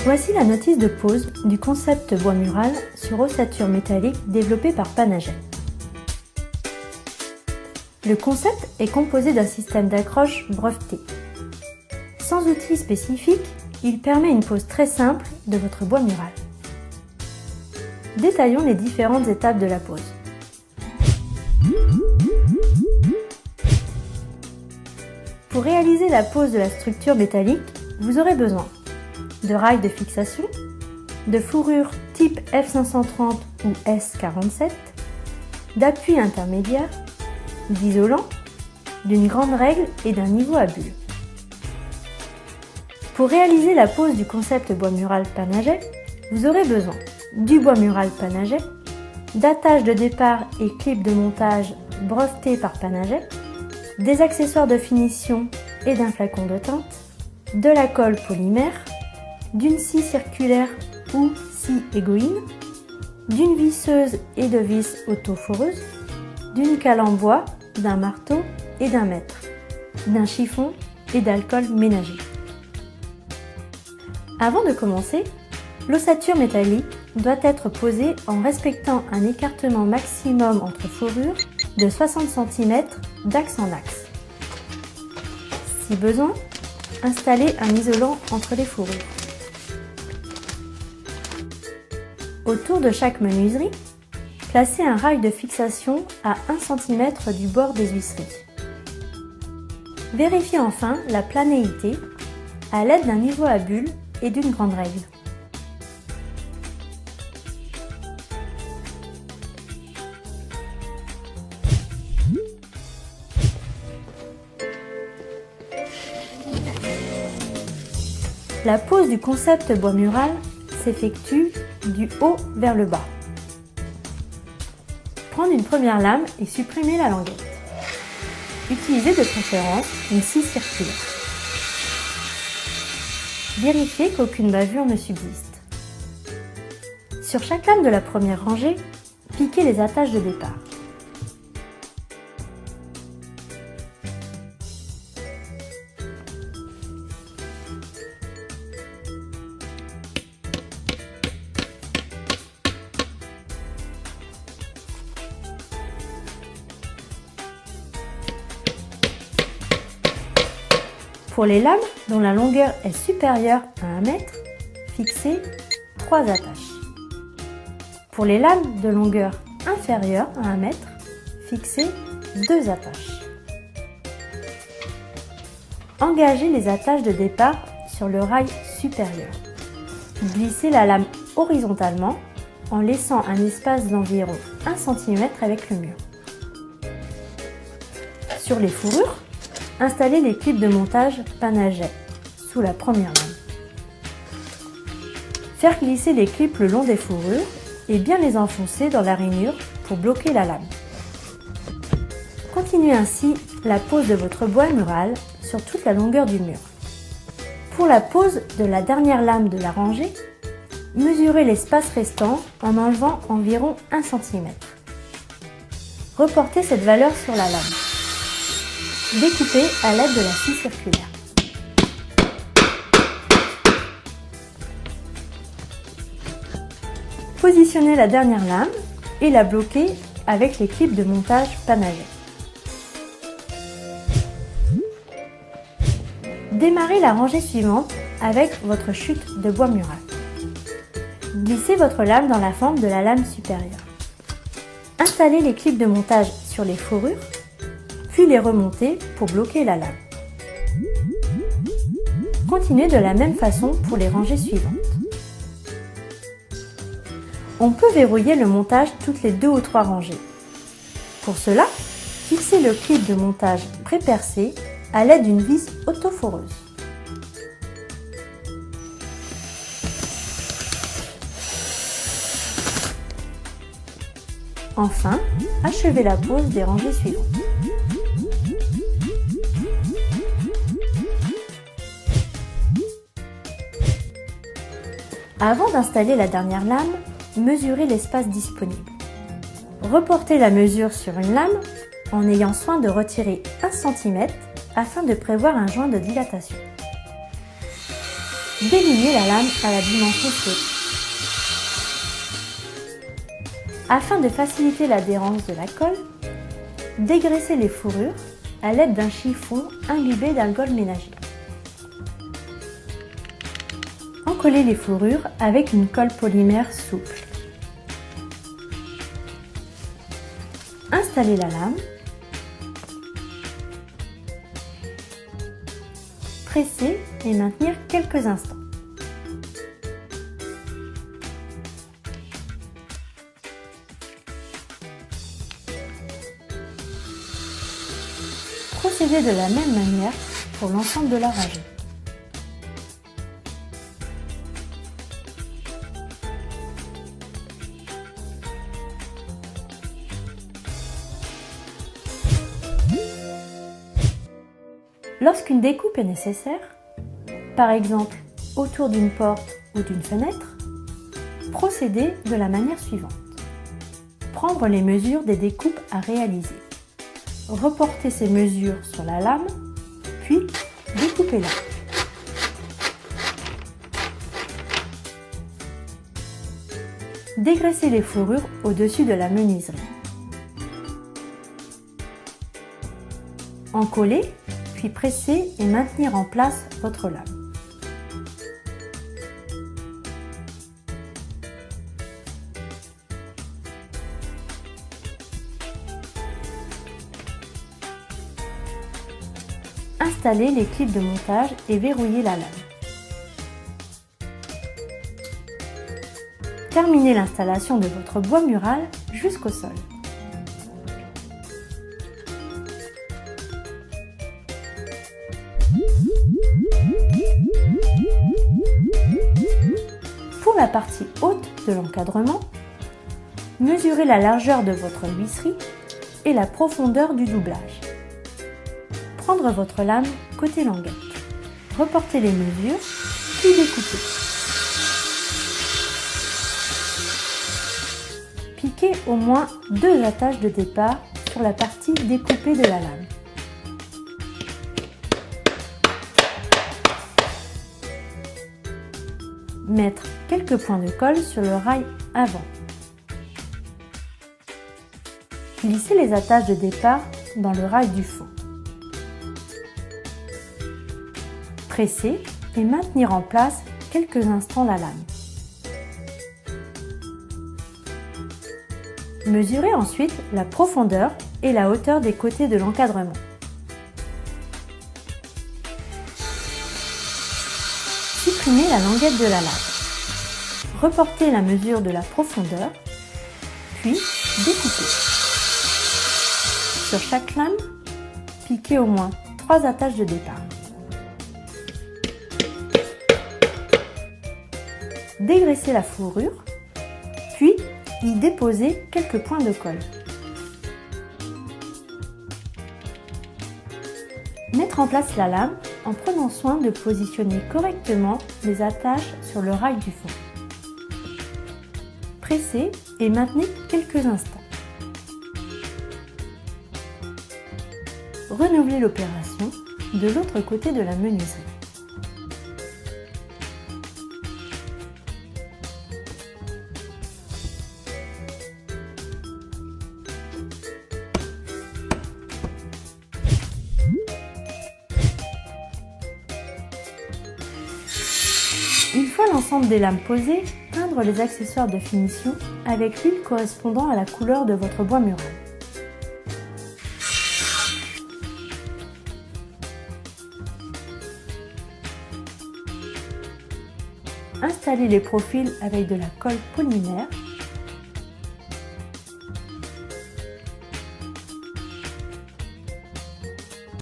Voici la notice de pose du concept bois mural sur ossature métallique développé par Panaget. Le concept est composé d'un système d'accroche breveté. Sans outil spécifique, il permet une pose très simple de votre bois mural. Détaillons les différentes étapes de la pose. Pour réaliser la pose de la structure métallique, vous aurez besoin de rails de fixation, de fourrure type F530 ou S47, d'appui intermédiaire, d'isolant, d'une grande règle et d'un niveau à bulles. Pour réaliser la pose du concept bois mural Panaget, vous aurez besoin du bois mural Panaget, d'attaches de départ et clips de montage brevetés par Panaget, des accessoires de finition et d'un flacon de teinte, de la colle polymère, d'une scie circulaire ou scie égoïne, d'une visseuse et de vis auto-foreuse, d'une cale en bois, d'un marteau et d'un mètre, d'un chiffon et d'alcool ménager. Avant de commencer, l'ossature métallique doit être posée en respectant un écartement maximum entre fourrures de 60 cm d'axe en axe. Si besoin, installez un isolant entre les fourrures. Autour de chaque menuiserie, placez un rail de fixation à 1 cm du bord des huisseries. Vérifiez enfin la planéité à l'aide d'un niveau à bulles et d'une grande règle. La pose du concept bois mural s'effectue du haut vers le bas. Prendre une première lame et supprimer la languette. Utilisez de préférence une scie circulaire. Vérifiez qu'aucune bavure ne subsiste. Sur chaque lame de la première rangée, piquez les attaches de départ. Pour les lames dont la longueur est supérieure à 1 mètre, fixez 3 attaches. Pour les lames de longueur inférieure à 1 mètre, fixez 2 attaches. Engagez les attaches de départ sur le rail supérieur. Glissez la lame horizontalement en laissant un espace d'environ 1 cm avec le mur. Sur les fourrures, installez les clips de montage Panaget sous la première lame. Faire glisser les clips le long des fourrures et bien les enfoncer dans la rainure pour bloquer la lame. Continuez ainsi la pose de votre bois mural sur toute la longueur du mur. Pour la pose de la dernière lame de la rangée, mesurez l'espace restant en enlevant environ 1 cm. Reportez cette valeur sur la lame. Découpez à l'aide de la scie circulaire. Positionnez la dernière lame et la bloquez avec les clips de montage Panaget. Démarrez la rangée suivante avec votre chute de bois mural. Glissez votre lame dans la fente de la lame supérieure. Installez les clips de montage sur les fourrures, puis les remontez pour bloquer la lame. Continuez de la même façon pour les rangées suivantes. On peut verrouiller le montage toutes les 2 ou 3 rangées. Pour cela, fixez le clip de montage pré-percé à l'aide d'une vis autoforeuse. Enfin, achevez la pose des rangées suivantes. Avant d'installer la dernière lame, mesurez l'espace disponible. Reportez la mesure sur une lame en ayant soin de retirer 1 cm afin de prévoir un joint de dilatation. délignez la lame à la dimension souhaitée. Afin de faciliter l'adhérence de la colle, dégraissez les fourrures à l'aide d'un chiffon imbibé d'alcool ménager. Encollez les fourrures avec une colle polymère souple. Installez la lame. Pressez et maintenir quelques instants. Procédez de la même manière pour l'ensemble de la rangée. Lorsqu'une découpe est nécessaire, par exemple autour d'une porte ou d'une fenêtre, procédez de la manière suivante. Prendre les mesures des découpes à réaliser. Reporter ces mesures sur la lame, puis découpez-la. Dégraissez les fourrures au-dessus de la menuiserie. Encoller, puis presser et maintenir en place votre lame. Installez les clips de montage et verrouillez la lame. Terminez l'installation de votre bois mural jusqu'au sol. Pour la partie haute de l'encadrement, mesurez la largeur de votre huisserie et la profondeur du doublage. Prendre votre lame côté languette. Reportez les mesures, puis découpez. Piquez au moins 2 attaches de départ sur la partie découpée de la lame. Mettre quelques points de colle sur le rail avant. Glissez les attaches de départ dans le rail du fond. Presser et maintenir en place quelques instants la lame. Mesurez ensuite la profondeur et la hauteur des côtés de l'encadrement. Supprimez la languette de la lame. Reportez la mesure de la profondeur, puis découpez. Sur chaque lame, piquez au moins 3 attaches de départ. Dégraissez la fourrure, puis y déposez quelques points de colle. Mettre en place la lame en prenant soin de positionner correctement les attaches sur le rail du fond. Pressez et maintenez quelques instants. Renouvelez l'opération de l'autre côté de la menuiserie. Une fois l'ensemble des lames posées, peindre les accessoires de finition avec l'huile correspondant à la couleur de votre bois mural. Installez les profils avec de la colle polymère